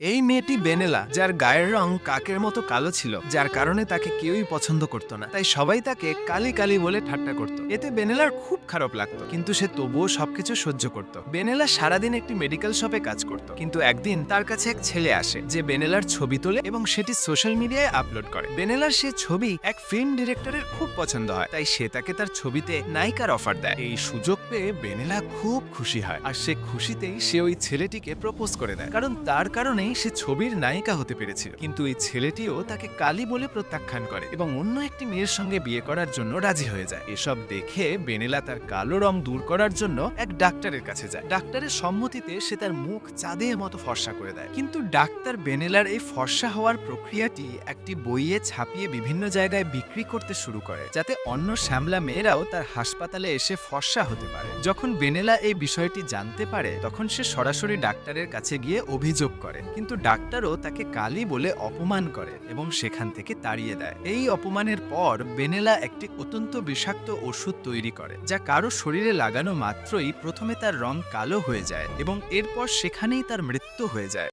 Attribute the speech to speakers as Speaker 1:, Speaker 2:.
Speaker 1: এই মেয়েটি বেনেলা, যার গায়ের রং কাকের মতো কালো ছিল, যার কারণে তাকে কেউই পছন্দ করত না। তাই সবাই তাকে কালি কালি বলে ঠাট্টা করত। এতে বেনেলার খুব খারাপ লাগতো, কিন্তু সে তবুও সবকিছু সহ্য করত। বেনেলা সারাদিন একটি মেডিকেল শপে কাজ করত, কিন্তু একদিন তার কাছে এক ছেলে আসে যে বেনেলার ছবি তোলে এবং সেটি সোশ্যাল মিডিয়ায় আপলোড করে। বেনেলার সে ছবি এক ফিল্ম ডিরেক্টরের খুব পছন্দ হয়, তাই সে তাকে তার ছবিতে নায়িকার অফার দেয়। এই সুযোগ পেয়ে বেনেলা খুব খুশি হয়, আর সে খুশিতেই সে ওই ছেলেটিকে প্রপোজ করে দেয়, কারণ তার কারণে সে ছবির নায়িকা হতে পেরেছিল। কিন্তু এই ছেলেটিও তাকে কালি বলে প্রত্যাখ্যান করে এবং অন্য একটি মেয়ের সঙ্গে বিয়ে করার জন্য রাজি হয়ে যায়। এসব দেখে বেনেলা তার কালো রং দূর করার জন্য এক ডাক্তারের কাছে যায়। ডাক্তারের সম্মতিতে সে তার মুখ চাঁদের মতো ফর্সা করে দেয়। কিন্তু ডাক্তার বেনেলার এই ফর্সা হওয়ার প্রক্রিয়াটি একটি বইয়ে ছাপিয়ে বিভিন্ন জায়গায় বিক্রি করতে শুরু করে, যাতে অন্য শ্যামলা মেয়েরাও তার হাসপাতালে এসে ফর্সা হতে পারে। যখন বেনেলা এই বিষয়টি জানতে পারে, তখন সে সরাসরি ডাক্তারের কাছে গিয়ে অভিযোগ করে, কিন্তু ডাক্তারও তাকে কালি বলে অপমান করে এবং সেখান থেকে তাড়িয়ে দেয়। এই অপমানের পর বেনেলা একটি অত্যন্ত বিষাক্ত ওষুধ তৈরি করে, যা কারো শরীরে লাগানো মাত্রই প্রথমে তার রং কালো হয়ে যায় এবং এরপর সেখানেই তার মৃত্যু হয়ে যায়।